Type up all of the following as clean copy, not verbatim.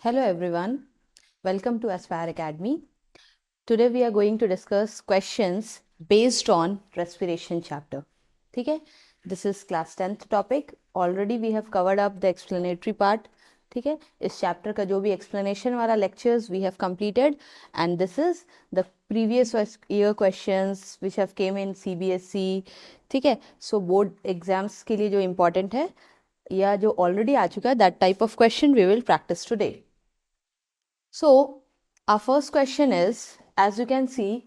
Hello everyone, welcome to Aspire Academy. Today we are going to discuss questions based on respiration chapter. ठीक है, this is class 10th topic. Already we have covered up the explanatory part. ठीक है, इस chapter का जो भी explanation वाला lectures we have completed, and this is the previous year questions which have came in CBSE. ठीक है, so board exams के लिए जो important है या जो already आ चुका है, that type of question we will practice today. So our first question is, as you can see,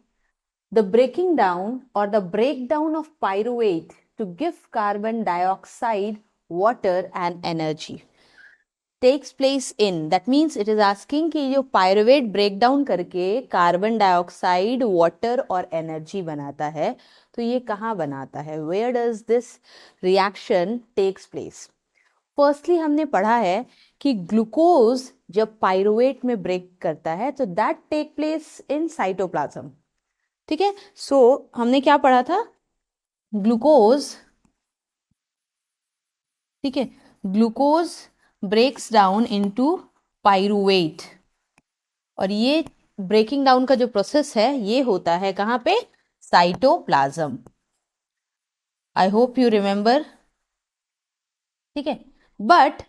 the breaking down or the breakdown of pyruvate to give carbon dioxide, water and energy takes place in, that means it is asking कि जो pyruvate breakdown करके carbon dioxide, water और energy बनाता है, तो ये कहाँ बनाता है? Where does this reaction takes place? Firstly हमने पढ़ा है कि ग्लूकोज जब पाइरुवेट में ब्रेक करता है तो that take place in cytoplasm. ठीक है, सो हमने क्या पढ़ा था? ग्लूकोज, ठीक है, glucose breaks down into pyruvate, और ये ब्रेकिंग डाउन का जो प्रोसेस है ये होता है कहाँ पे? Cytoplasm. I hope you remember. ठीक है, बट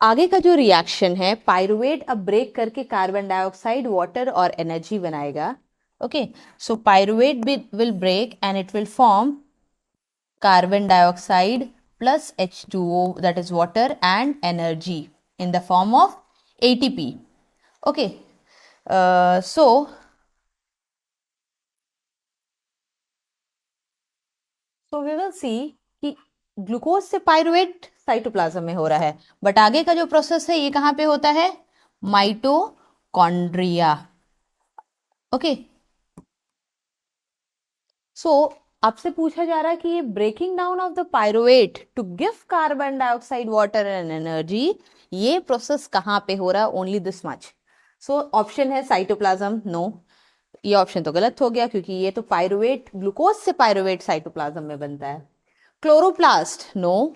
आगे का जो रिएक्शन है, पाइरुवेट अब ब्रेक करके कार्बन डाइऑक्साइड, वाटर और एनर्जी बनाएगा. Okay, so pyruvate will break and it will form carbon dioxide plus H2O, that is water, and energy in the form of ATP. Okay, so we will see कि glucose से pyruvate cytoplasm में हो रहा है, but आगे का जो process है ये कहाँ पे होता है? माइटोकॉन्ड्रिया. ओके, सो आपसे पूछा जा रहा है कि ये breaking down of the pyruvate to give carbon dioxide, water and energy, ये प्रोसेस कहाँ पे हो रहा है? Only this much. So option है साइटोप्लाज्म. नो, ये ऑप्शन तो गलत हो गया क्योंकि ये तो पाइरुवेट, ग्लूकोज से पाइरुवेट साइटोप्लाज्म में बनता है. Chloroplast, no.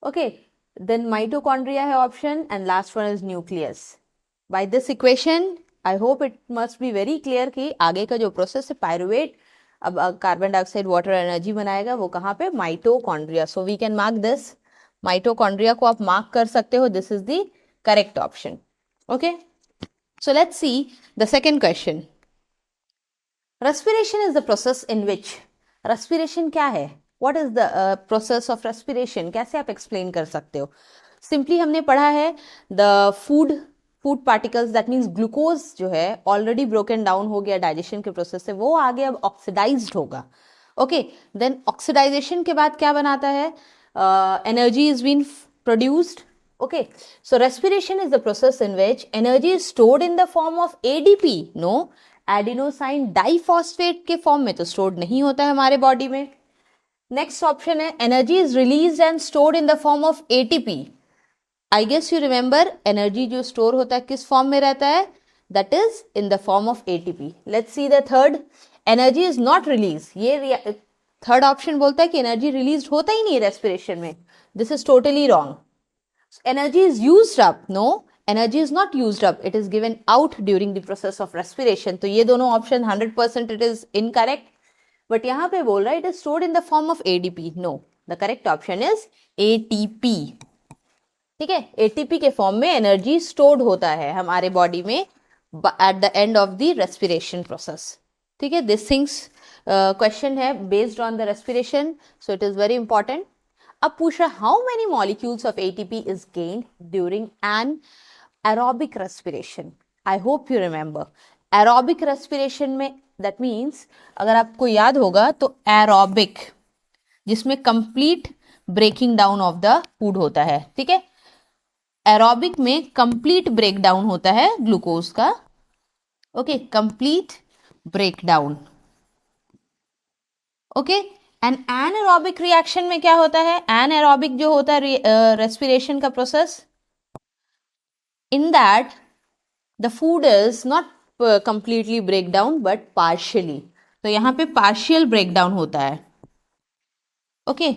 Okay, then mitochondria है option, and last one is nucleus. By this equation I hope it must be very clear कि आगे का जो प्रोसेस है, पाइरुवेट अब कार्बन डाइऑक्साइड, वाटर, एनर्जी बनाएगा, वो कहाँ पे? Mitochondria. So we can mark this. Mitochondria को आप मार्क कर सकते हो. This is the correct option. Okay, so let's see the second question. Respiration is the process in which, respiration क्या है? What is the process of respiration? कैसे आप explain कर सकते हो? सिंपली हमने पढ़ा है the food particles, that means glucose जो है ऑलरेडी ब्रोकन डाउन हो गया डाइजेशन के प्रोसेस से, वो आगे अब ऑक्सीडाइज्ड होगा. ओके, देन ऑक्सीडाइजेशन के बाद क्या बनाता है? Energy is been produced. Okay, so respiration is the process in which energy is stored in the form of ADP. No, adenosine diphosphate के फॉर्म में तो स्टोर्ड नहीं होता है हमारे बॉडी में. नेक्स्ट ऑप्शन है energy is release and stored in the form of ATP. I guess you remember, energy जो स्टोर होता है किस फॉर्म में रहता है? That is in the form of ATP. Let's see the third, energy is not release. ये third option बोलता है कि एनर्जी रिलीज होता ही नहीं है रेस्पिरेशन में. This is totally wrong. Energy is used up. No, energy is not used up, it is given out during the process of respiration. तो ये दोनों option 100% it is incorrect. But यहाँ पे बोल रहा है it is stored in the form of ADP. No, the correct option is ATP. ठीक है, एटीपी के फॉर्म में एनर्जी स्टोर्ड होता है हमारे बॉडी में at the end of the respiration process. ठीक है, दिस थिंग्स क्वेश्चन है based on the respiration, so it is very important. अब पूछ रहा how many molecules of ATP is gained during an aerobic respiration. I hope you remember, aerobic respiration में that means, अगर आपको याद होगा तो एरोबिक जिसमें complete breaking down of the food होता है. ठीक है, एरोबिक में कंप्लीट ब्रेकडाउन होता है ग्लूकोज का. Okay, complete breakdown. Okay, and anaerobic reaction में क्या होता है? एनारोबिक जो होता है रेस्पिरेशन का process, in that the food is not completely break down but partially. तो यहाँ पे पार्शियल ब्रेकडाउन होता है. Okay,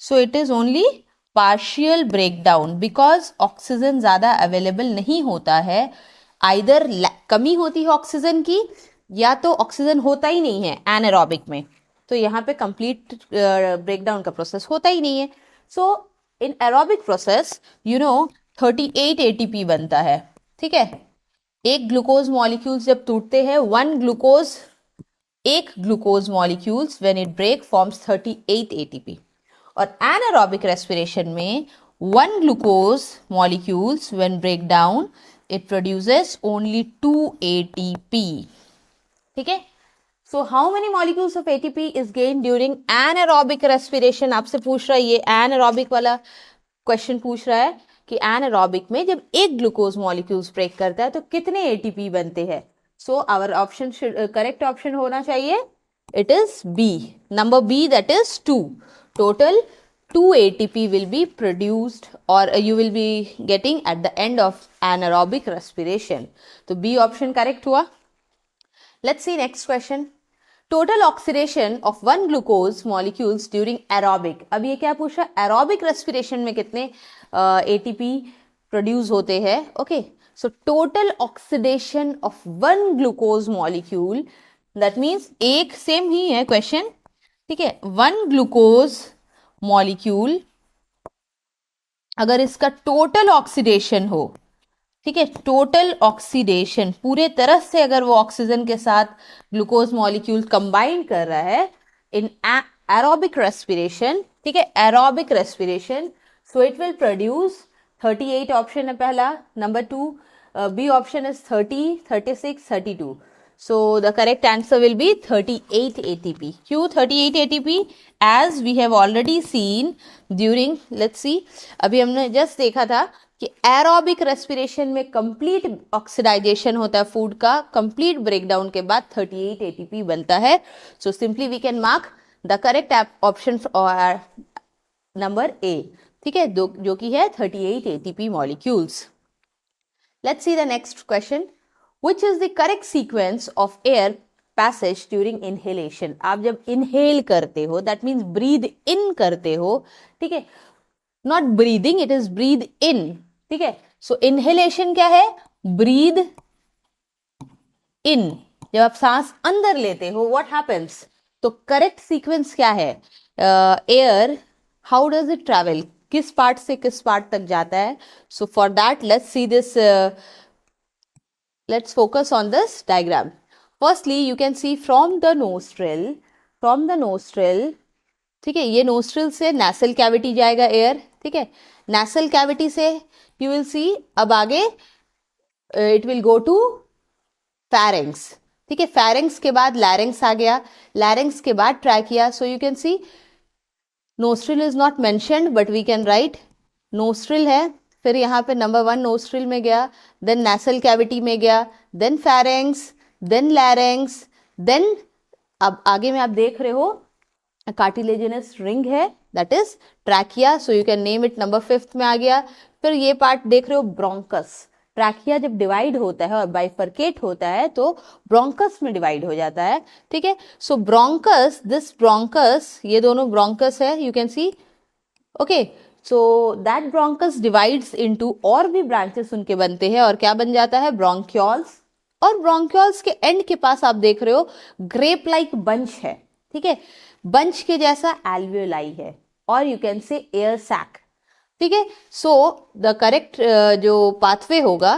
so it is only partial breakdown, because oxygen ज़्यादा अवेलेबल नहीं होता है, आइदर कमी होती है ऑक्सीजन की या तो ऑक्सीजन होता ही नहीं है एनारोबिक में, तो यहाँ पे कंप्लीट ब्रेकडाउन का प्रोसेस होता ही नहीं है. So in aerobic process 38 ATP बनता है. ठीक है, एक ग्लूकोज मॉलिक्यूल्स जब टूटते हैं, एक glucose molecules when it break forms 38 ATP. और एनारोबिक रेस्पिरेशन में 1 glucose molecules when break down it produces only 2 ATP. ठीक है, so how many molecules of ATP is gain during anaerobic respiration. आपसे पूछ रहा है, ये एनारोबिक वाला क्वेश्चन पूछ रहा है कि एनारोबिक में जब एक ग्लूकोज मॉलिक्यूल्स ब्रेक करता है तो कितने ATP बनते हैं. So our option correct option होना चाहिए, it is B, number B, that is 2. Total 2 ATP will be produced or you will be getting at the end of anaerobic respiration. तो B option correct हुआ. Let's see next question. Total oxidation of 1 glucose molecules during aerobic. अब ये क्या पूछा, aerobic respiration में कितने ATP produce होते हैं. Okay, so total oxidation of 1 glucose molecule, that means एक सेम ही है क्वेश्चन. ठीक है, 1 ग्लूकोज मॉलिक्यूल अगर इसका टोटल ऑक्सीडेशन हो, ठीक है, टोटल ऑक्सीडेशन पूरे तरह से अगर वो ऑक्सीजन के साथ ग्लूकोज मॉलिक्यूल कंबाइन कर रहा है इन एरोबिक रेस्पिरेशन, ठीक है, aerobic respiration, so it will produce 38 option है पहला. Number 2 B option is 30, 36, 32. So the correct answer will be 38 ATP. क्यों 38 ATP? As we have already seen during, let's see, अभी हमने just देखा था कि aerobic respiration में complete oxidization होता है फूड का, complete breakdown के बाद 38 ATP बनता है. So simply we can mark the correct option or number A. ठीक है, जो कि है 38 ATP molecules. Let's see the next question. Which is the correct sequence of air passage during inhalation? आप जब inhale करते हो, that means breathe in करते हो, ठीक है, not breathing, it is breathe in. ठीक है, so inhalation क्या है, breathe in. जब आप सांस अंदर लेते हो, what happens? तो correct sequence क्या है, air, how does it travel? किस पार्ट से किस पार्ट तक जाता है? So for that, let's see this. Let's focus on this diagram. Firstly, you can see from the nostril, ठीक है, ये nostril से nasal cavity जाएगा air, ठीक है, nasal cavity से you will see अब आगे it will go to pharynx, ठीक है, pharynx के बाद larynx आ गया, larynx के बाद trachea. So you can see nostril is not mentioned but we can write nostril है, फिर यहाँ पे नंबर 1 नोस्ट्रिल में गया, देन नेसल कैविटी में गया, देन फेरेंक्स, देन लैरेंक्स, देन अब आगे में आप देख रहे हो कार्टिलेजिनस रिंग है, that is trachea. So you can name it, number 5 में आ गया. फिर ये पार्ट देख रहे हो ब्रोंकस. ट्रैकिया जब डिवाइड होता है और बाइफर्केट होता है तो ब्रोंकस में डिवाइड हो जाता है. ठीक है, सो ब्रोंकस, दिस ब्रोंकस, ये दोनों ब्रोंकस है, you can C. Okay, so that bronchus divides into, और भी ब्रांचेस उनके बनते हैं, और क्या बन जाता है, ब्रोंक्यूल्स. और ब्रोंक्यूल्स के एंड के पास आप देख रहे हो ग्रेप लाइक बंच है. ठीक है, बंच के जैसा एल्वियोलाई है, और you can say air sac. ठीक है, सो द करेक्ट जो पाथवे होगा,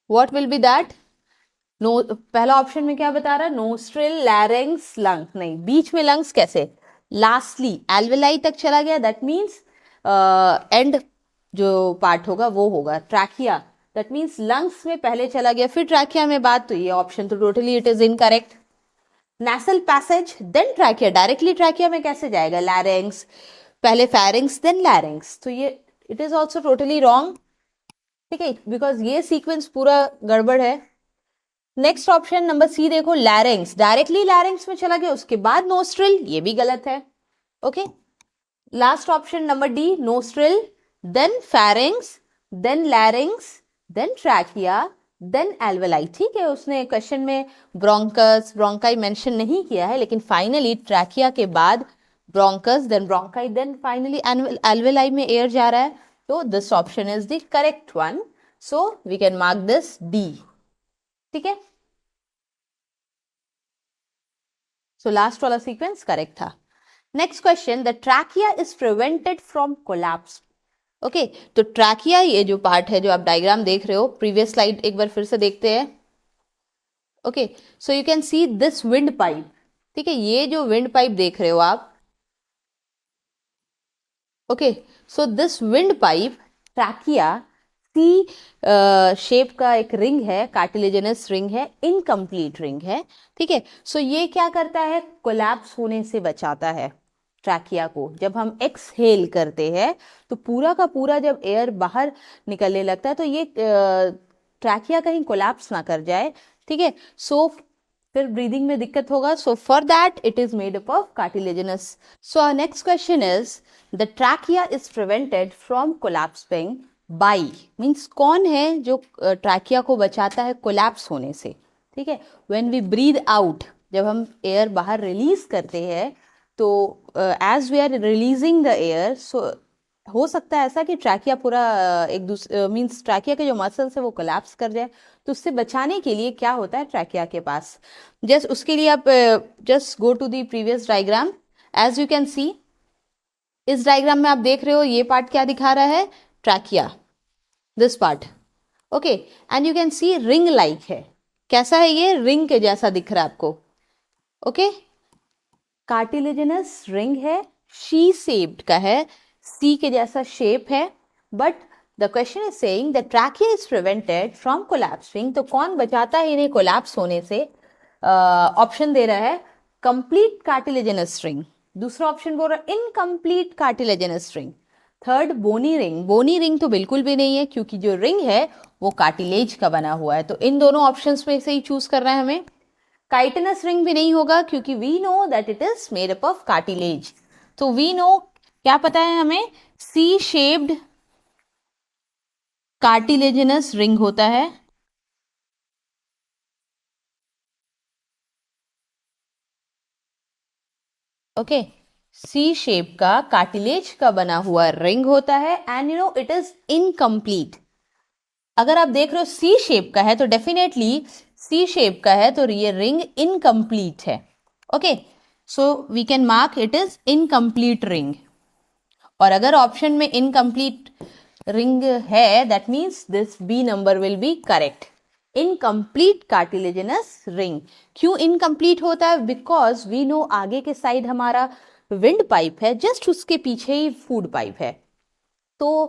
what will be that, no, पहला ऑप्शन में क्या बता रहा है, नोस्ट्रिल, लैरिंग्स, लंग. नहीं, बीच में लंग्स कैसे, लास्टली एल्वेलाई तक चला गया, दैट मीन्स एंड जो पार्ट होगा वो होगा ट्रैकिया, दैट मीन्स लंग्स में पहले चला गया फिर ट्रैकिया में बात. तो ये ऑप्शन तो totally it is incorrect. Nasal passage then trachea, directly trachea में कैसे जाएगा, लैरिंग्स पहले फेरिंग्स देन लैरिंग्स, तो ये it is also totally wrong. ठीक है, बिकॉज ये सीक्वेंस पूरा गड़बड़ है. नेक्स्ट ऑप्शन नंबर सी देखो, लैरिंग्स, डायरेक्टली लैरिंग्स में चला गया उसके बाद नोस्ट्रिल, ये भी गलत है. Okay, last option number D, nostril then pharynx then larynx then trachea then alveoli. ठीक है, उसने क्वेश्चन में ब्रोंकस, ब्रोंकाई मेंशन नहीं किया है, लेकिन फाइनली ट्रैकिया के बाद bronchus, then bronchi, then finally alveoli में एयर जा रहा है, तो this option is the correct one, so we can mark this D. ठीक है, सो लास्ट वाला सीक्वेंस करेक्ट था। Next question, the trachea is prevented from collapse. Okay, तो ट्रैकिया ये जो पार्ट है जो आप डायग्राम देख रहे हो, प्रीवियस स्लाइड एक बार फिर से देखते हैं। Okay, so you can see this wind pipe. ठीक है, ये जो विंड पाइप देख रहे हो आप, okay, so this windpipe trachea C shape का एक रिंग है, कार्टिलेजिनस रिंग है, इनकम्प्लीट रिंग है। ठीक है, सो ये क्या करता है, कोलैप्स होने से बचाता है ट्रैकिया को। जब हम एक्सहेल करते हैं तो पूरा का पूरा जब एयर बाहर निकलने लगता है तो ये ट्रैकिया कहीं कोलैप्स ना कर जाए। ठीक है, सो फिर ब्रीदिंग में दिक्कत होगा, so for that it is made up of cartilaginous. So our next question is, the trachea is prevented from collapsing by, means कौन है जो ट्रैकिया को बचाता है कोलैप्स होने से। ठीक है, व्हेन वी ब्रीद आउट, जब हम एयर बाहर रिलीज करते हैं तो as we are releasing the air, so हो सकता है ऐसा कि ट्रैकिया पूरा एक दूसरे मीन्स ट्रैकिया के जो मसल्स है वो कोलैप्स कर जाए। तो उससे बचाने के लिए क्या होता है ट्रैकिया के पास, जस्ट उसके लिए आप just go to the previous diagram. As you can see, इस डायग्राम में आप देख रहे हो ये पार्ट क्या दिखा रहा है, trachea, this part. Okay, and you can C ring like है, कैसा है ये, रिंग के जैसा दिख रहा है आपको। ओके, कार्टिलेजिनस रिंग है, शी शेप्ड का है, सी के जैसा शेप है, but the question is saying the trachea is prevented from collapsing, तो कौन बचाता है इन्हें कोलैप्स होने से। ऑप्शन दे रहा है कंप्लीट कार्टिलेजिनस रिंग, दूसरा ऑप्शन बोल रहा है इनकम्प्लीट कार्टिलेजिनस रिंग, थर्ड बोनी रिंग। बोनी रिंग तो बिल्कुल भी नहीं है क्योंकि जो रिंग है वो कार्टिलेज का बना हुआ है, तो इन दोनों ऑप्शंस में से ही चूज करना है हमें। काइटिनस रिंग भी नहीं होगा क्योंकि we know that it is made up of cartilage, तो वी नो क्या पता है हमें, सी शेप्ड कार्टिलेजिनस रिंग होता है। ओके, सी शेप का कार्टिलेज का बना हुआ रिंग होता है, and you no it is incomplete. अगर आप देख रहे हो सी शेप का है तो डेफिनेटली सी शेप का है तो ये रिंग इनकम्प्लीट है। Okay, so we can mark it is incomplete ring, और अगर ऑप्शन में इनकम्प्लीट रिंग है that means this B number will be correct, incomplete cartilaginous ring. क्यों इनकम्प्लीट होता है, बिकॉज वी नो आगे के साइड हमारा विंड पाइप है, जस्ट उसके पीछे ही फूड पाइप है, तो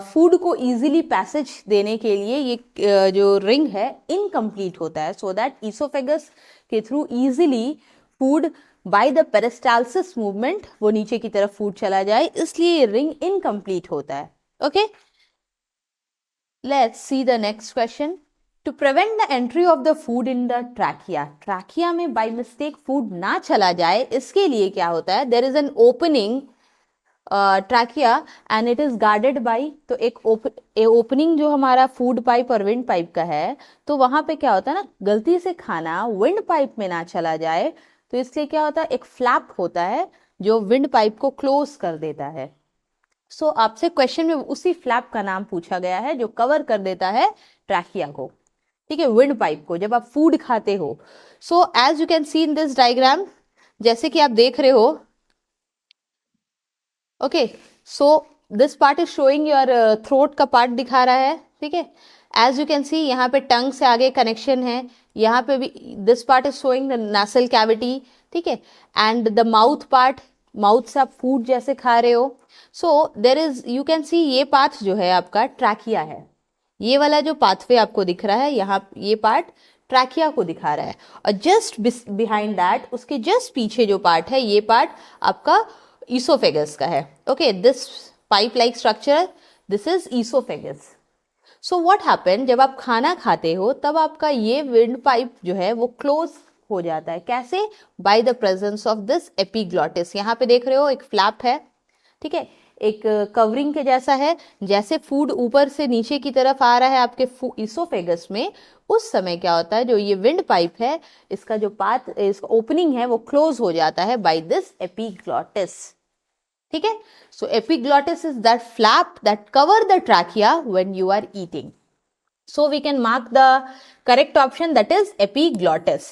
फूड को इजीली पैसेज देने के लिए ये जो रिंग है इनकम्प्लीट होता है, सो दैट ईसोफेगस के through easily food by the peristalsis movement वो नीचे की तरफ फूड चला जाए, इसलिए ये रिंग इनकम्प्लीट होता है। Okay, let's see the next question. To prevent the entry of the food in the trachea, trachea में बाय मिस्टेक फूड ना चला जाए, इसके लिए क्या होता है, there is an opening trachea and it is guarded by, तो एक ओपनिंग जो हमारा फूड पाइप और विंड पाइप का है, तो वहां पे क्या होता है ना, गलती से खाना विंड पाइप में ना चला जाए, तो इसलिए क्या होता है, एक फ्लैप होता है जो विंड पाइप को क्लोज कर देता है। सो आपसे क्वेश्चन में उसी फ्लैप का नाम पूछा गया है जो कवर कर देता है ट्रैकिया को, ठीक है, विंड पाइप को, जब आप फूड खाते हो। So as you can see in this diagram, जैसे कि आप देख रहे हो, okay, so this part is showing your throat का पार्ट दिखा रहा है। ठीक है, एज यू कैन सी यहाँ पे टंग से आगे कनेक्शन है, यहाँ पे भी this part is showing the nasal cavity. ठीक है, and the mouth part, mouth से आप फूड जैसे खा रहे हो, so there is you can see ये पाथ जो है आपका ट्रैकिया है, ये वाला जो पाथवे आपको दिख रहा है यहाँ, ये पार्ट ट्रैकिया को दिखा रहा है, और जस्ट बिहाइंड दैट, उसके जस्ट पीछे जो पार्ट है, ये पार्ट आपका ईसोफेगस का है। Okay, this pipe like structure, this is oesophagus. So what happen, जब आप खाना खाते हो तब आपका ये विंड पाइप जो है वो क्लोज हो जाता है, कैसे, by the presence of this epiglottis. यहाँ पे देख रहे हो एक फ्लैप है, ठीक है, एक कवरिंग के जैसा है। जैसे फूड ऊपर से नीचे की तरफ आ रहा है आपके इसोफेगस में, उस समय क्या होता है, जो ये विंड पाइप है इसका जो पाथ, इसका ओपनिंग है वो क्लोज हो जाता है बाय दिस एपिग्लॉटिस। ठीक है, so epiglottis is that flap that cover the trachea when you are eating. So we can mark the correct option, that is epiglottis.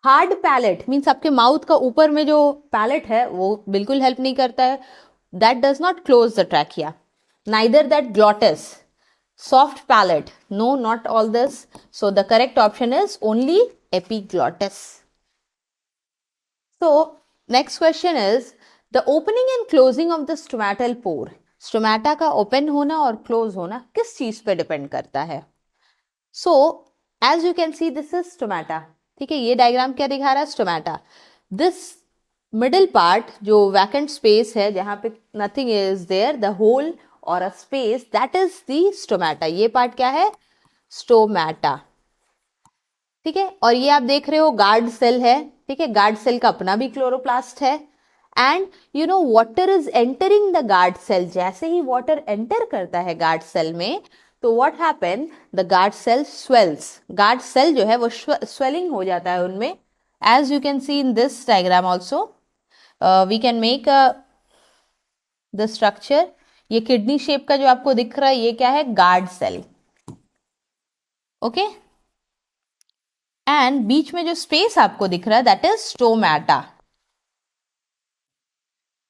Hard palate means आपके mouth का ऊपर में जो पैलेट है वो बिल्कुल हेल्प नहीं करता है, that does not close the trachea, neither that glottis. Soft palate, no, not all this, so the correct option is only epiglottis. So next question is the opening and closing of the stomatal pore. Stomata का open होना और close होना किस चीज पे depend करता है? So as you can see this is stomata. ठीक है, ये डायग्राम क्या दिखा रहा है? स्टोमैटा। दिस मिडिल पार्ट जो वैकेंट स्पेस है जहां पे nothing is there, the hole और a space, that is the stomata. ये पार्ट क्या है? स्टोमैटा। ठीक है, और ये आप देख रहे हो गार्ड सेल है। ठीक है, गार्ड सेल का अपना भी क्लोरोप्लास्ट है। And you know water is entering the guard cell. जैसे ही वाटर एंटर करता है गार्ड सेल में, तो what happen, the guard cell swells. Guard cell जो है वो स्वेलिंग हो जाता है उनमें। As you can see in this diagram also, we can make the structure. ये किडनी शेप का जो आपको दिख रहा है ये क्या है? Guard cell. ओके, एंड बीच में जो स्पेस आपको दिख रहा है that is stomata.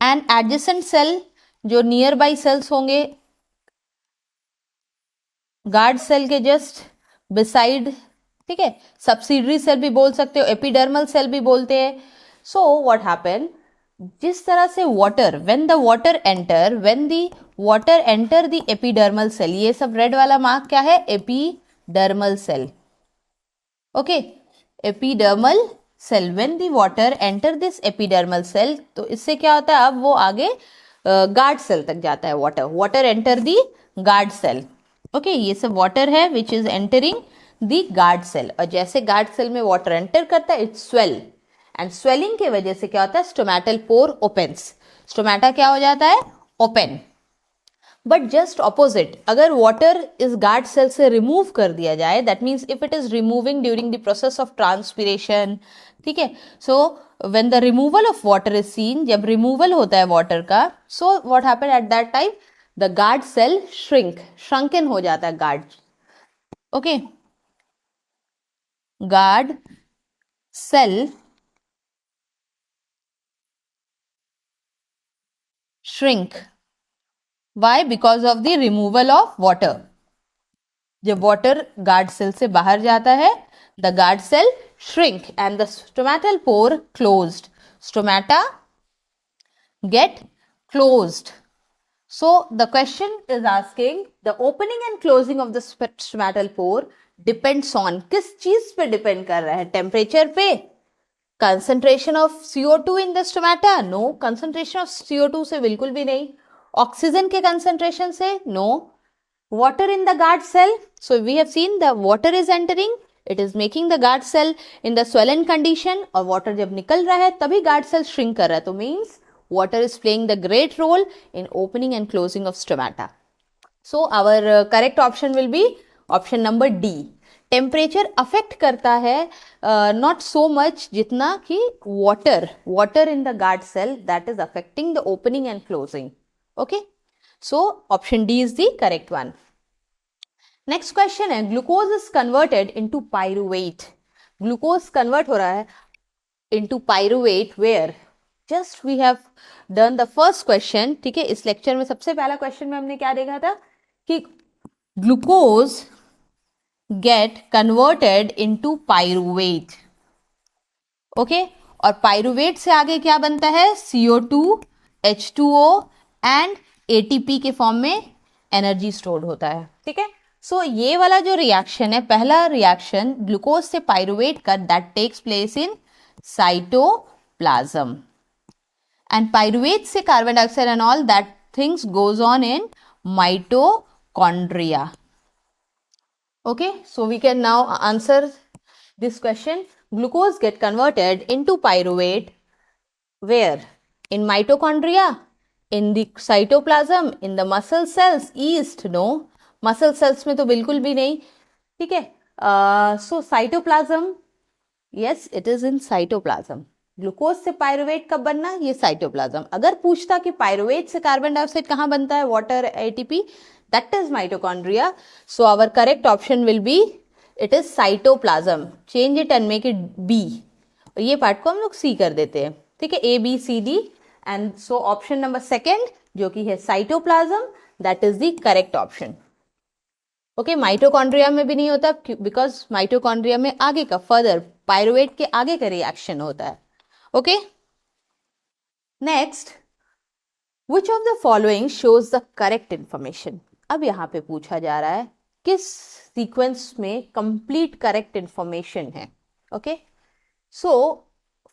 And adjacent cell जो नियर बाई सेल्स होंगे गार्ड सेल के जस्ट बिसाइड, ठीक है, सब्सिडरी सेल भी बोल सकते हो, एपिडर्मल सेल भी बोलते हैं। सो व्हाट हैपन, जिस तरह से water, when the water enter the epidermal cell, ये सब रेड वाला मार्क क्या है? Epidermal cell. Okay, epidermal cell, when the water enter this epidermal cell, तो इससे क्या होता है, अब वो आगे गार्ड सेल तक जाता है। Water enter the guard cell. Okay, ये सब वाटर है which is entering the guard cell, और जैसे गार्ड सेल में वाटर एंटर करता है इट स्वेल, एंड स्वेलिंग के वजह से क्या होता है? स्टोमैटल पोर ओपन्स। स्टोमैटा क्या हो जाता है? ओपन। बट जस्ट ऑपोजिट, अगर वाटर इस गार्ड सेल से रिमूव कर दिया जाए, that means if it is removing during the process of transpiration, ठीक है, so when the removal of water is seen, जब रिमूवल होता है वाटर का, so what happen at that time, the guard cell shrunken हो जाता है guard. Okay, guard cell shrink. Why? Because of the removal of water. जब water guard cell से बाहर जाता है, the guard cell shrink and the stomatal pore closed. Stomata get closed. So the question is asking, the opening and closing of the stomatal pore depends on, किस चीज पे depend कर रहा है? टेम्परेचर पे? Concentration of CO2 in the stomata? No, concentration of CO2 से बिल्कुल भी नहीं। ऑक्सीजन के कंसंट्रेशन से? No. Water in the guard cell, so we have seen the water is entering, it is making the guard cell in the swollen condition, और water जब निकल रहा है तभी गार्ड सेल श्रिंक कर रहा है, तो means water is playing the great role in opening and closing of stomata. So our correct option will be option number D. Temperature affect करता है नॉट सो मच जितना कि water in the guard cell that is affecting the opening and closing. Okay, so option D is the correct one. Next question है, glucose is converted into pyruvate. Glucose convert हो रहा है into pyruvate where? Just we have done the first question. ठीक है, इस lecture में सबसे पहला क्वेश्चन में हमने क्या देखा था कि glucose get converted into pyruvate. Okay, और पाइरुवेट से आगे क्या बनता है? CO2, H2O एंड ATP के फॉर्म में एनर्जी स्टोर्ड होता है. ठीक है, सो ये वाला जो रिएक्शन है, पहला रिएक्शन ग्लूकोज से पाइरुवेट का, that takes place in cytoplasm. And pyruvate से carbon dioxide and all that things goes on in mitochondria. Okay, so we can now answer this question. Glucose get converted into pyruvate where? In mitochondria? In the cytoplasm, in the muscle cells, yeast, no, muscle cells में तो बिल्कुल भी नहीं, ठीक है। So cytoplasm, yes it is in cytoplasm. Glucose से pyruvate कब बनना, ये साइटोप्लाज्म। अगर पूछता कि पायरुवेट से कार्बन डाइऑक्साइड कहाँ बनता है, water, ATP, that is mitochondria. So our correct option will be, it is cytoplasm. Change it and make it be, ये पार्ट को हम लोग सी कर देते हैं, ठीक है, A B C D. And so option number second जो कि है cytoplasm, that is the correct option. Okay, mitochondria में भी नहीं होता बिकॉज माइटोकॉन्ड्रिया में आगे का, फर्दर पायरुवेट के आगे का रिएक्शन होता है। Okay, next, which of the following shows the correct information. अब यहां पे पूछा जा रहा है किस सीक्वेंस में कंप्लीट करेक्ट इंफॉर्मेशन है। ओके, सो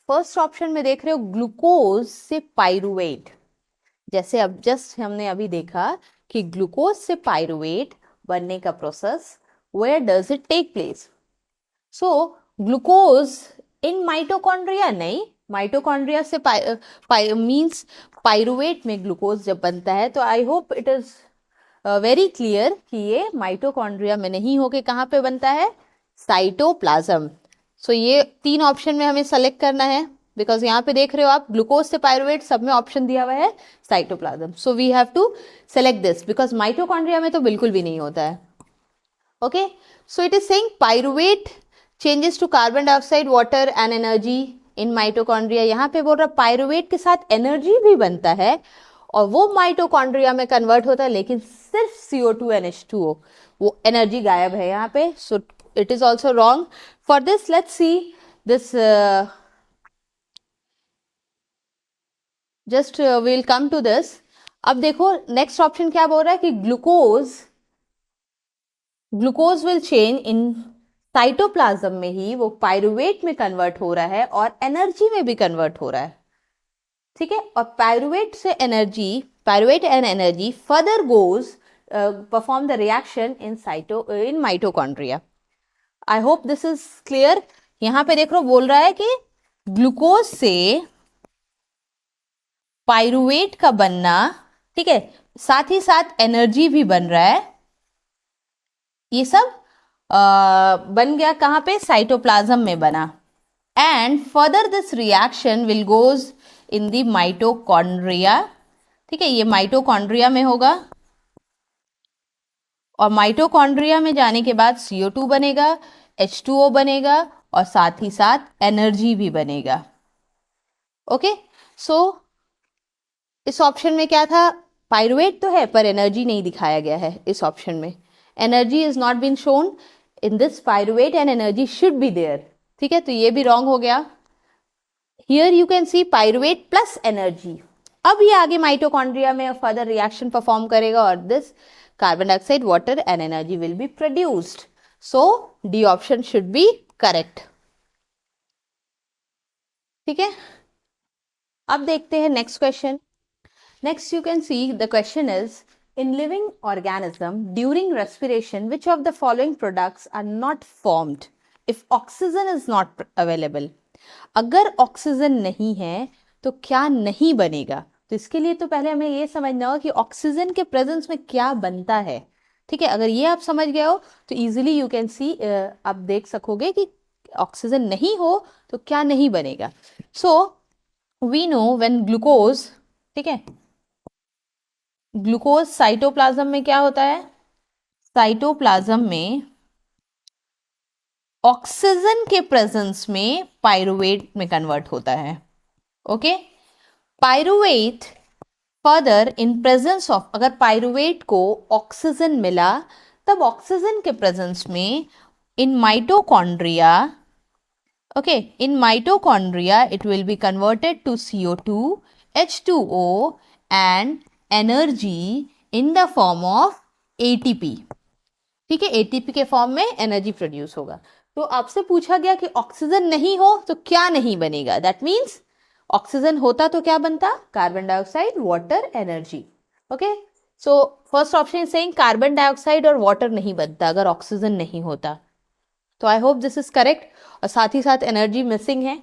फर्स्ट ऑप्शन में देख रहे हो ग्लूकोज से पायरुवेट, जैसे अब जस्ट हमने अभी देखा कि ग्लूकोज से पायरुवेट बनने का process, where does it take place. So glucose in mitochondria नहीं, माइटोकॉन्ड्रिया से मीन्स पायरुवेट में ग्लूकोज जब बनता है, तो I hope it is very clear कि ये माइटोकॉन्ड्रिया में नहीं होके कहाँ पे बनता है, साइटोप्लाज्म। सो ये तीन ऑप्शन में हमें सेलेक्ट करना है, बिकॉज यहाँ पे देख रहे हो आप ग्लूकोज से पायरुवेट सब में ऑप्शन दिया हुआ है cytoplasm. So we have to select this because mitochondria में तो बिल्कुल भी नहीं होता है। Okay, so it is saying pyruvate changes to carbon dioxide, water and energy in mitochondria. यहाँ पे बोल रहा पायरुवेट के साथ एनर्जी भी बनता है और वो माइटोकॉन्ड्रिया में कन्वर्ट होता है, लेकिन सिर्फ CO2 and H2O, वो एनर्जी गायब है यहाँ पे। So it is also wrong for this. Let's see this, just will come to this. अब देखो नेक्स्ट ऑप्शन क्या बोल रहा है कि glucose will change in cytoplasm में ही वो पायरुवेट में कन्वर्ट हो रहा है और एनर्जी में भी कन्वर्ट हो रहा है, ठीक है। और pyruvate and energy further goes perform the reaction in mitochondria. I hope this is clear. यहां पे देख लो बोल रहा है कि ग्लूकोज से पायरुवेट का बनना, ठीक है, साथ ही साथ एनर्जी भी बन रहा है, ये सब बन गया कहाँ पे, साइटोप्लाज्म में बना। And further this reaction will goes in the mitochondria, ठीक है, ये माइटोकॉन्ड्रिया में होगा और माइटोकॉन्ड्रिया में जाने के बाद CO2 बनेगा, H2O बनेगा और साथ ही साथ एनर्जी भी बनेगा। ओके, सो इस ऑप्शन में क्या था, पायरुवेट तो है पर एनर्जी नहीं दिखाया गया है इस ऑप्शन में, energy is not been shown in this pyruvate and energy should be there, ठीक है, तो ये भी रॉन्ग हो गया। Here you can see pyruvate plus energy. अब ये आगे माइटोकॉन्ड्रिया में फर्दर रिएक्शन परफॉर्म करेगा और this carbon dioxide, water and energy will be produced. So D option should be correct, ठीक है। अब देखते हैं next question. Next you can see the question is, in living organism during respiration which of the following products are not formed if oxygen is not available। अगर oxygen नहीं है तो क्या नहीं बनेगा, तो इसके लिए तो पहले हमें ये समझना होगा कि ऑक्सीजन के प्रेजेंस में क्या बनता है, ठीक है। अगर ये आप समझ गए हो तो इजीली यू कैन सी, आप देख सकोगे कि ऑक्सीजन नहीं हो तो क्या नहीं बनेगा। So we know when glucose, ठीक है, ग्लूकोज साइटोप्लाज्म में क्या होता है, साइटोप्लाज्म में ऑक्सीजन के प्रेजेंस में पायरुवेट में कन्वर्ट होता है। Okay, pyruvate further in presence of, अगर पायरुवेट को ऑक्सीजन मिला तब ऑक्सीजन के प्रेजेंस में in mitochondria, okay, in mitochondria it will be converted to CO2, H2O and energy in the form of ATP, ठीक है, ATP के फॉर्म में एनर्जी प्रोड्यूस होगा। तो आपसे पूछा गया कि ऑक्सीजन नहीं हो तो क्या नहीं बनेगा, दैट मीन्स ऑक्सीजन होता तो क्या बनता, carbon dioxide, water, energy. Okay, so first option is saying carbon dioxide और वाटर नहीं बनता अगर ऑक्सीजन नहीं होता, तो I hope this is correct. और साथ ही साथ एनर्जी मिसिंग है,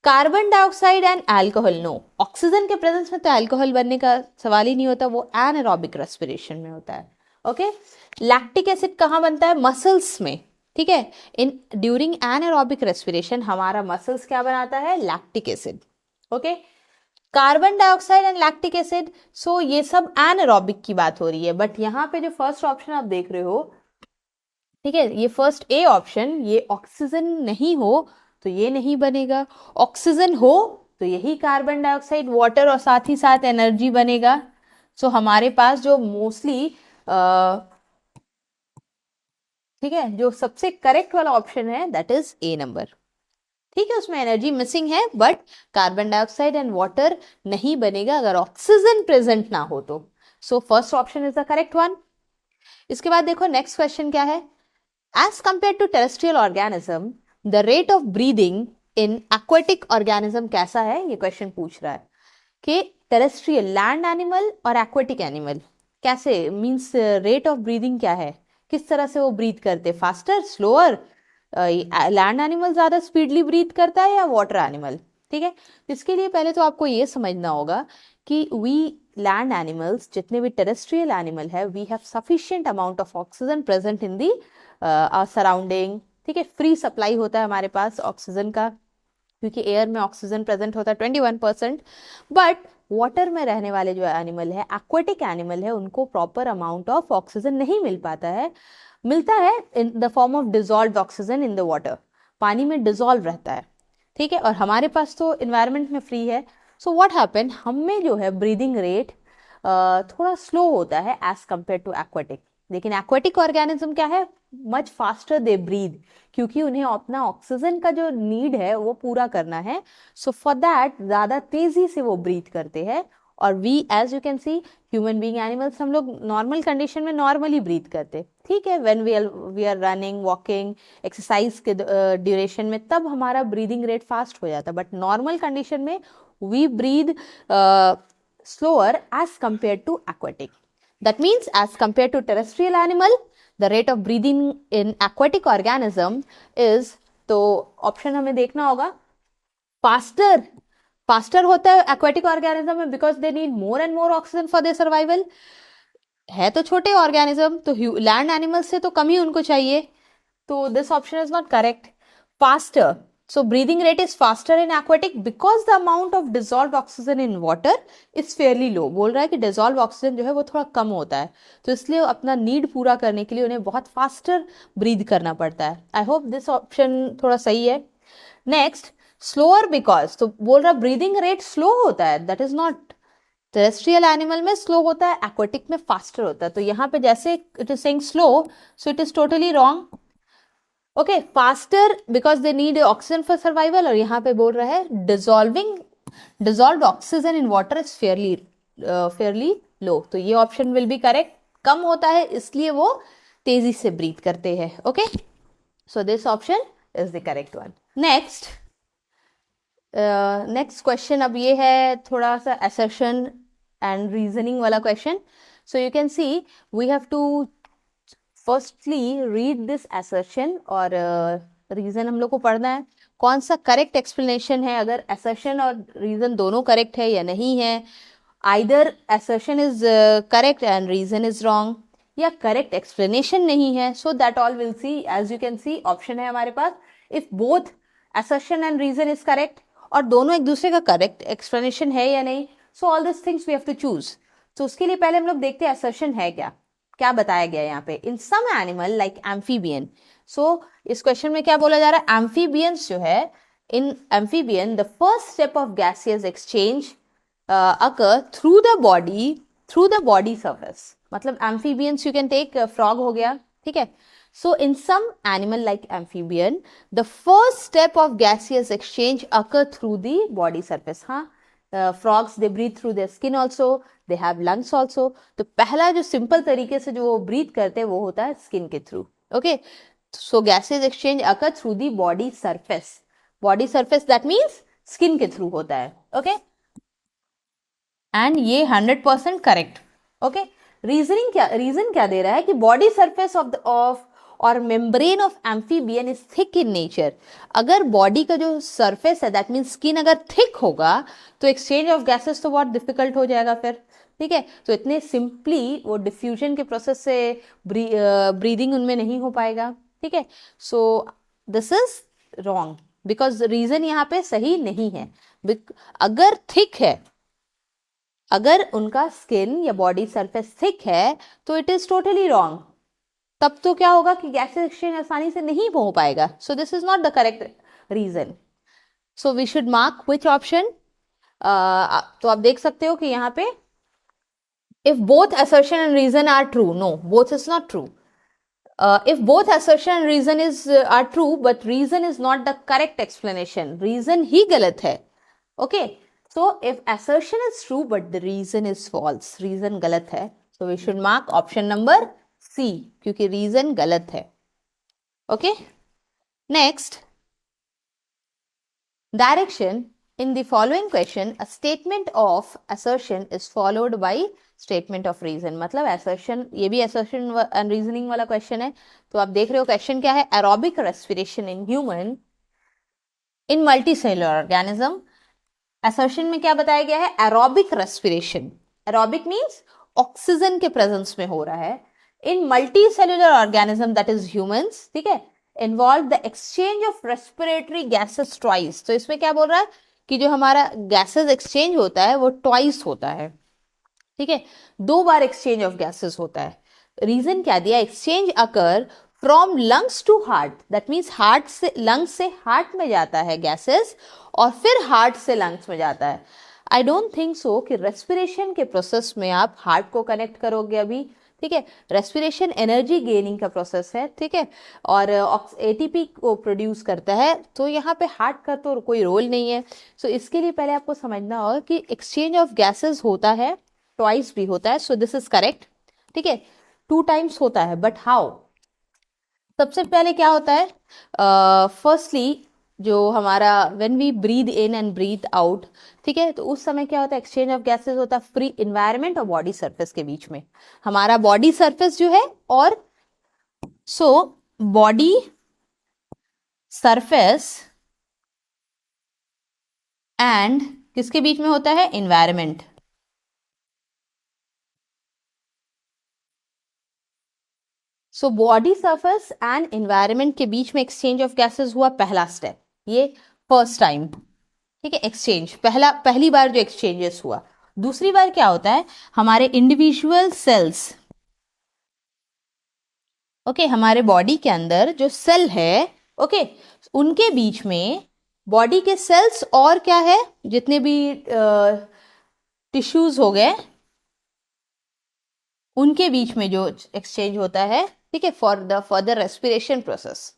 carbon dioxide and alcohol, no, oxygen के प्रेजेंस में तो अल्कोहल बनने का सवाल ही नहीं होता, वो एनारोबिक रेस्पिरेशन में होता है। ओके, लैक्टिक एसिड कहाँ बनता है? मसल्स में, ठीक है। इन ड्यूरिंग एनारोबिक रेस्पिरेशन हमारा मसल्स क्या बनाता है? Lactic acid. Okay, carbon dioxide and lactic acid, so ये सब एनारोबिक की बात हो रही है, बट यहाँ पे जो फर्स्ट ऑप्शन आप देख रहे हो, ठीक है, ये फर्स्ट ए ऑप्शन, ये ऑक्सीजन नहीं हो तो ये नहीं बनेगा, ऑक्सीजन हो तो यही कार्बन डाइऑक्साइड, वाटर और साथ ही साथ एनर्जी बनेगा। सो हमारे पास जो मोस्टली, ठीक है, जो सबसे करेक्ट वाला ऑप्शन है दैट इज ए नंबर। ठीक है, उसमें एनर्जी मिसिंग है but carbon dioxide and water नहीं बनेगा अगर ऑक्सीजन प्रेजेंट ना हो तो। सो first option is the correct one. इसके बाद देखो नेक्स्ट क्वेश्चन क्या है। As compared to terrestrial organism, the rate of breathing in aquatic organism कैसा है? ये क्वेश्चन पूछ रहा है कि टेरेस्ट्रियल लैंड एनिमल और एक्वेटिक एनिमल कैसे, मीन्स रेट ऑफ ब्रीदिंग क्या है, किस तरह से वो ब्रीथ करते, फास्टर, स्लोअर, लैंड एनिमल ज़्यादा स्पीडली ब्रीथ करता है या वाटर एनिमल? ठीक है, इसके लिए पहले तो आपको ये समझना होगा कि वी लैंड एनिमल्स, जितने भी टेरेस्ट्रियल एनिमल है, we have sufficient amount of oxygen present in the surrounding. ठीक है, फ्री सप्लाई होता है हमारे पास ऑक्सीजन का, क्योंकि एयर में ऑक्सीजन प्रेजेंट होता है 21%। बट वाटर में रहने वाले जो एनिमल है, एक्वेटिक एनिमल है, उनको प्रॉपर अमाउंट ऑफ ऑक्सीजन नहीं मिल पाता है, मिलता है in the form of dissolve oxygen in the water, पानी में डिजॉल्व रहता है। ठीक है, और हमारे पास तो इन्वायरमेंट में फ्री है। सो व्हाट हैपन, हम में जो है ब्रीदिंग रेट थोड़ा स्लो होता है एज कंपेयर टू एक्वेटिक। लेकिन एक्वेटिक ऑर्गेनिज्म क्या है, मच फास्टर दे ब्रीद, क्योंकि उन्हें अपना ऑक्सीजन का जो नीड है वो पूरा करना है। सो फॉर दैट ज़्यादा तेजी से वो ब्रीथ करते हैं। और we as you can see, human being, animals, हम लोग नॉर्मल कंडीशन में नॉर्मली ब्रीथ करते, ठीक है, when we are running, walking, exercise के ड्यूरेशन में, तब हमारा ब्रीदिंग रेट फास्ट हो जाता, बट नॉर्मल कंडीशन में we breathe slower as compared to aquatic. That means as compared to terrestrial animal, the rate of breathing in aquatic organism is, तो option हमें देखना होगा, फास्टर होता है aquatic organism में, because they need more and more oxygen for their survival। है तो छोटे ऑर्गेनिज्म, तो लैंड एनिमल्स से तो कम ही उनको चाहिए, तो this option is not correct. Faster, so breathing rate is faster in aquatic because the amount of dissolved oxygen in water is fairly low। बोल रहा है कि dissolved oxygen जो है वो थोड़ा कम होता है, तो इसलिए अपना नीड पूरा करने के लिए उन्हें बहुत फास्टर ब्रीथ करना पड़ता है। आई होप दिस ऑप्शन थोड़ा सही है। नेक्स्ट, स्लोअर बिकॉज, तो बोल रहा ब्रीदिंग रेट स्लो होता है, that is not, terrestrial animal में स्लो होता है, एक्वेटिक में फास्टर होता है, तो यहाँ पे जैसे it is saying slow, so it is totally wrong. Okay, faster because they need oxygen for survival, और यहाँ पे बोल रहा है dissolved oxygen in water is fairly low, तो ये ऑप्शन विल बी करेक्ट। कम होता है इसलिए वो तेजी से ब्रीथ करते हैं। Okay, so this option is the correct one. Next question अब ये है थोड़ा सा assertion एंड रीजनिंग वाला question. So you can see we have to firstly read this assertion, और रीजन हम लोग को पढ़ना है, कौन सा करेक्ट एक्सप्लेनेशन है, अगर assertion और रीजन दोनों करेक्ट है या नहीं है, either assertion is correct and reason is wrong, या करेक्ट एक्सप्लेनेशन नहीं है। So that all will see, as you can see option है हमारे पास, if both assertion and reason is correct, और दोनों एक दूसरे का करेक्ट एक्सप्लेनेशन है या नहीं, so all this things we have to choose. तो उसके लिए पहले हम लोग देखते हैं assertion है क्या, क्या बताया गया यहाँ पे। इन सम एनिमल लाइक एम्फीबियन, सो इस क्वेश्चन में क्या बोला जा रहा है, एम्फीबियंस जो है, in amphibian the first step of gaseous exchange occur through the body surface, मतलब amphibians you can take frog हो गया, ठीक है। So in some animal like amphibian, the first step of gaseous exchange occur through the body surface। हाँ, frogs they breathe through their skin also, they have lungs also। तो पहला जो simple तरीके से जो वो ब्रीथ करते हैं वो होता है स्किन के through. Okay, so gaseous exchange occur through the body surface that means skin के थ्रू होता है। ओके, एंड ये 100% करेक्ट। ओके, रीजन क्या दे रहा है कि बॉडी सरफेस और membrane of amphibian is thick in nature. अगर बॉडी का जो सरफेस है, दैट मीन्स स्किन अगर थिक होगा तो एक्सचेंज ऑफ गैसेस तो बहुत डिफिकल्ट हो जाएगा फिर. ठीक है, तो इतने सिंपली वो डिफ्यूजन के प्रोसेस से ब्रीदिंग उनमें नहीं हो पाएगा. ठीक है, so this is wrong because reason यहाँ पे सही नहीं है. अगर थिक है, अगर उनका स्किन या बॉडी सरफेस थिक है तो इट इज टोटली रॉन्ग. तब तो क्या होगा कि गैस एक्सचेंज आसानी से नहीं हो पाएगा. So this is not the correct reason. So we should mark which option. तो आप देख सकते हो कि यहाँ पे if both assertion and reason are true, no, both is not true. If both assertion and reason are true, but reason is not the correct explanation, reason ही गलत है. Okay, so if assertion is true but the reason is false, reason गलत है, so we should mark option number C क्योंकि reason गलत है. Okay, next, direction. In the following question, a statement of assertion is followed by statement of reason. मतलब assertion, ये भी assertion and reasoning वाला question है. तो आप देख रहे हो question क्या है? Aerobic respiration in human in multicellular organism. Assertion में क्या बताया गया है? Aerobic respiration. Aerobic means oxygen के प्रेजेंस में हो रहा है. In multicellular organism that is humans, ठीक है, involve the exchange of respiratory gases twice. तो इसमें क्या बोल रहा है कि जो हमारा गैसेस एक्सचेंज होता है वो ट्वाइस होता है. ठीक है, 2 बार एक्सचेंज ऑफ गैसेस होता है. रीजन क्या दिया? Exchange occur from lungs to heart. That means heart से, लंग्स से हार्ट में जाता है गैसेस और फिर हार्ट से लंग्स में जाता है. आई डोंट थिंक सो कि रेस्पिरेशन के प्रोसेस में आप हार्ट को कनेक्ट करोगे अभी. ठीक है, रेस्पिरेशन एनर्जी गेनिंग का प्रोसेस है. ठीक है, और एटीपी को प्रोड्यूस करता है, तो यहाँ पे हार्ट का तो कोई रोल नहीं है. सो इसके लिए पहले आपको समझना होगा कि एक्सचेंज ऑफ गैसेस होता है, ट्वाइस भी होता है. So this is correct. ठीक है, 2 टाइम्स होता है, बट हाउ? सबसे पहले क्या होता है? फर्स्टली जो हमारा when we breathe in and breathe out, ठीक है, तो उस समय क्या होता है? एक्सचेंज ऑफ गैसेस होता है फ्री इन्वायरमेंट और बॉडी सरफेस के बीच में. हमारा बॉडी सरफेस जो है और बॉडी सरफेस एंड किसके बीच में होता है? Environment. So body surface and environment के बीच में एक्सचेंज ऑफ गैसेस हुआ, पहला स्टेप, ये फर्स्ट टाइम. ठीक है, एक्सचेंज, पहली बार जो एक्सचेंजेस हुआ. दूसरी बार क्या होता है? हमारे इंडिविजुअल सेल्स, ओके, हमारे बॉडी के अंदर जो सेल है, ओके, उनके बीच में बॉडी के सेल्स और क्या है, जितने भी टिश्यूज हो गए, उनके बीच में जो एक्सचेंज होता है. ठीक है, for the further respiration process.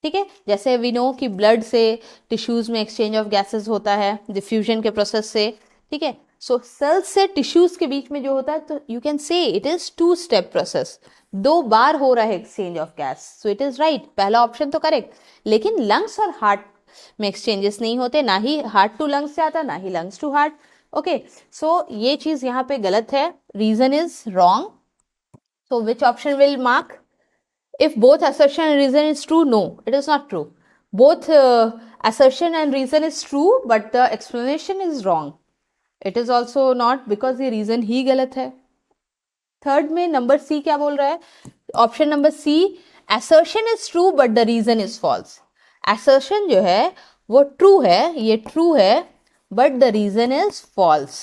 ठीक है, जैसे वी नो कि ब्लड से टिश्यूज में एक्सचेंज ऑफ गैसेस होता है डिफ्यूजन के प्रोसेस से. ठीक है, सो सेल्स से टिश्यूज के बीच में जो होता है, तो यू कैन से इट इज 2 स्टेप प्रोसेस. 2 बार हो रहा है exchange of gas. So it is right, पहला ऑप्शन तो करेक्ट. लेकिन लंग्स और हार्ट में एक्सचेंजेस नहीं होते, ना ही हार्ट टू लंग्स से आता, ना ही lungs to heart. Okay, so ये चीज यहाँ पे गलत है. Reason is wrong. So which option will mark? If both assertion and reason is true, no, it is not true. Both assertion and reason is true, but the explanation is wrong. It is also not because the reason ही गलत है. Third में number C क्या बोल रहा है? Option number C, assertion is true but the reason is false. Assertion जो है वो true है, ये true है, but the reason is false.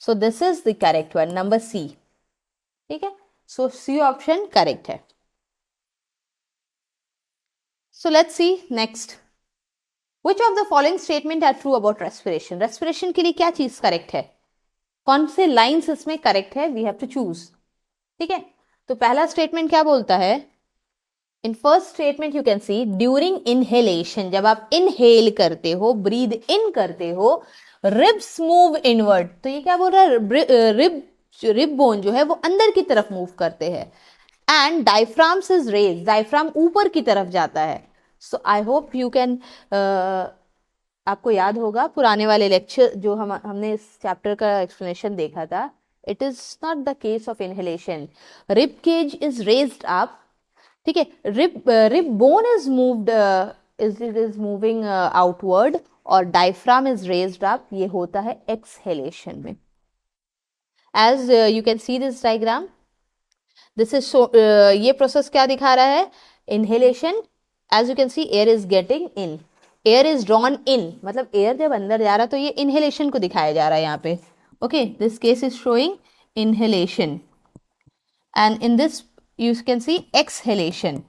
So this is the correct one, number C. ठीक है, so C ऑप्शन करेक्ट है. So let's see next. Which of the following statement are true about respiration? Respiration के लिए क्या चीज correct है? कौन से लाइन्स इसमें करेक्ट है? We have to choose. ठीक है, तो पहला स्टेटमेंट क्या बोलता है? In first statement you can C during inhalation, जब आप इनहेल करते हो, ब्रीद इन करते हो, रिब्स मूव इनवर्ड. तो ये क्या बोल रहा है? रिब बोन जो है वो अंदर की तरफ मूव करते हैं. And diaphragms is raise, diaphragm ऊपर की तरफ जाता है. सो आई होप यू कैन, आपको याद होगा पुराने वाले लेक्चर जो हमने इस चैप्टर का एक्सप्लेनेशन देखा था. It is not the case of inhalation. Rib cage is raised up ठीक है, rib bone is moved, is moving outward और डायफ्राम इज रेज्ड अप, ये होता है एक्सहेलेशन में. As you can see this diagram, this is ये process क्या दिखा रहा है, inhalation. As you can see air is getting in, air is drawn in, मतलब एयर जब अंदर जा रहा है तो ये इनहेलेशन को दिखाया जा रहा है यहाँ पे. Okay, this case is showing inhalation and in this you can see exhalation.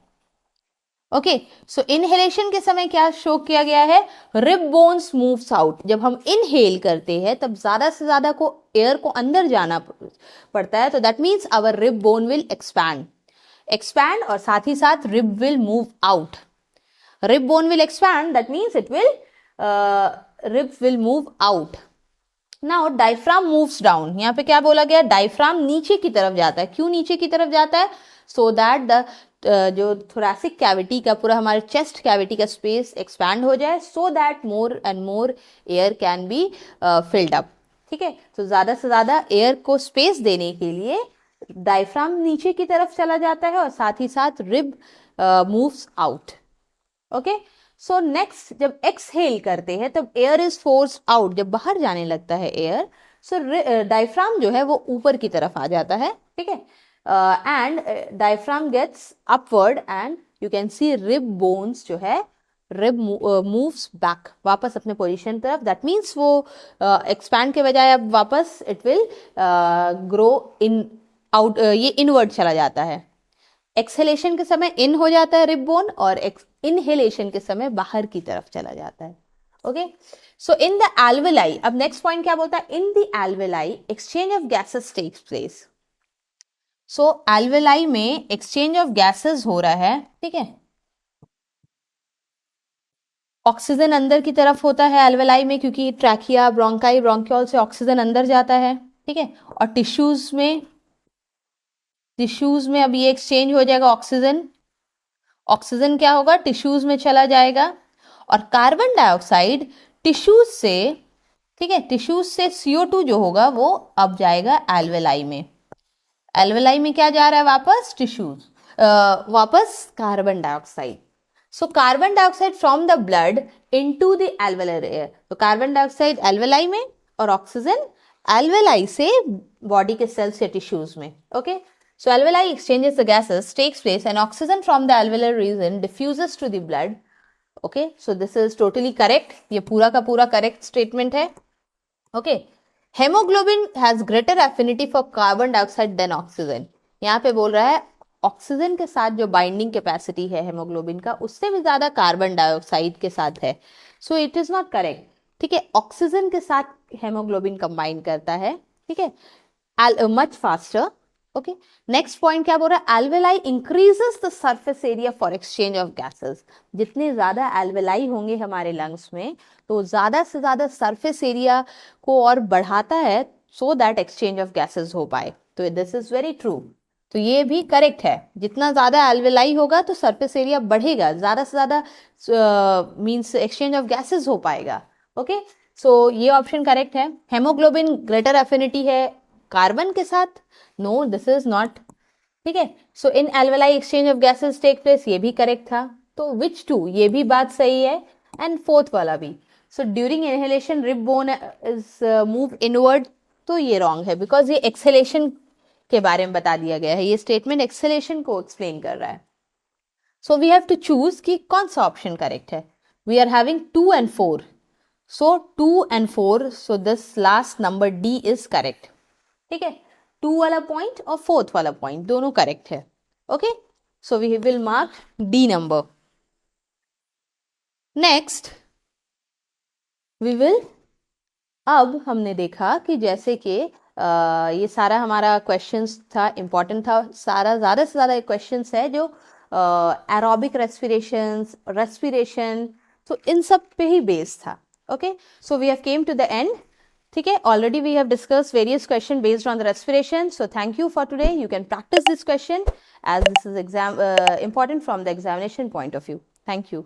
Okay, so inhalation के समय क्या शो किया गया है, रिब बोन्स मूव्स आउट. जब हम इनहेल करते हैं तब ज्यादा से ज्यादा को एयर को अंदर जाना पड़ता है, तो that means our rib bone will expand और साथ ही साथ rib will move out. Rib bone will expand, that means it will rib will move out. Now diaphragm moves down, यहाँ पे क्या बोला गया, डायफ्राम नीचे की तरफ जाता है. क्यों नीचे की तरफ जाता है, सो दैट द जो थोरैसिक कैविटी का पूरा हमारे चेस्ट कैविटी का स्पेस एक्सपैंड हो जाए, so that more and more air can be filled up. ठीक है, तो ज़्यादा से ज़्यादा एयर को स्पेस देने के लिए डायफ्राम नीचे की तरफ चला जाता है और साथ ही साथ rib moves out. Okay, so next जब एक्सहेल करते हैं तब एयर इज फोर्स्ड आउट, जब बाहर जाने लगता है एयर, सो डायफ्राम जो है वो ऊपर की तरफ आ जाता है. ठीक है, and diaphragm gets upward and you can see rib bones जो है, रिब मूव्स बैक, वापस अपने पोजीशन तरफ. दैट मीन्स वो एक्सपैंड के बजाय अब वापस it will grow in out, ये इनवर्ड चला जाता है. एक्सहेलेशन के समय इन हो जाता है रिब बोन और इनहेलेशन के समय बाहर की तरफ चला जाता है. Okay, so in the alveoli, अब नेक्स्ट पॉइंट क्या बोलता है, in the alveoli exchange of gases takes place. So alveoli में एक्सचेंज ऑफ गैसेस हो रहा है. ठीक है, ऑक्सीजन अंदर की तरफ होता है एल्वेलाई में, क्योंकि ट्रैकिया, ब्रोंकाई, ब्रोंक्यूल से ऑक्सीजन अंदर जाता है. ठीक है, और टिश्यूज में अब ये एक्सचेंज हो जाएगा. ऑक्सीजन क्या होगा, टिश्यूज में चला जाएगा और कार्बन डाइऑक्साइड टिश्यूज से, ठीक है, टिश्यूज से CO2 जो होगा वो अब जाएगा एल्वेलाई में. एल्वेलाई में क्या जा रहा है वापस, टिश्यूज, वापस carbon dioxide. So carbon dioxide from the blood into the alveolar air. तो कार्बन डाइऑक्साइड एल्वेलाई में और ऑक्सीजन एल्वेलाई से बॉडी के सेल्स या टिश्यूज में. Okay, so alveoli exchanges the gases, takes place, and oxygen from the alveolar region diffuses to the blood. Okay, so this is totally correct. ये पूरा का पूरा correct statement है. Okay, hemoglobin has greater affinity for carbon dioxide than oxygen. यहाँ पे बोल रहा है ऑक्सीजन के साथ जो बाइंडिंग कैपेसिटी है हेमोग्लोबिन का, उससे भी ज्यादा कार्बन डाइऑक्साइड के साथ है. सो इट इज नॉट करेक्ट. ठीक है, ऑक्सीजन के साथ हेमोग्लोबिन कंबाइन करता है. ठीक है, much faster. Okay, next point क्या बोल रहा है, alveoli increases the surface area for exchange of gases. जितने ज्यादा एल्वेलाई होंगे हमारे लंग्स में तो ज्यादा से ज्यादा सरफेस एरिया को और बढ़ाता है, so that exchange of gases हो पाए. तो दिस इज वेरी ट्रू. तो ये भी करेक्ट है, जितना ज्यादा एल्वेलाई होगा तो सरफेस एरिया बढ़ेगा, ज्यादा से ज्यादा मींस एक्सचेंज ऑफ गैसेस हो पाएगा. ओके, सो ये ऑप्शन करेक्ट है. हेमोग्लोबिन ग्रेटर एफिनिटी है कार्बन के साथ, नो दिस इज नॉट. ठीक है, so in alveoli exchange of gases take place, ये भी करेक्ट था. तो विच टू, ये भी बात सही है एंड फोर्थ वाला भी. So during inhalation rib bone is move inward, तो ये रॉन्ग है बिकॉज ये एक्सहेलेशन के बारे में बता दिया गया है. ये स्टेटमेंट एक्सहेलेशन को एक्सप्लेन कर रहा है. So we have to choose कि कौन सा ऑप्शन करेक्ट है. We are having 2 and 4. So 2 and 4, so this last number D is correct. ठीक है, 2 वाला पॉइंट और 4th वाला पॉइंट दोनों करेक्ट है. Okay, so we will mark D number. Next we will, अब हमने देखा कि जैसे कि ये सारा हमारा क्वेश्चंस था, इंपॉर्टेंट था सारा, ज़्यादा से ज़्यादा क्वेश्चंस है जो एरोबिक रेस्पिरेशन, तो इन सब पे ही बेस्ड था. Okay, so we have came to the end. ठीक है, already we have discuss various question based on the respiration. So thank you for today. You can practice this question as this is important from the examination point of view. Thank you.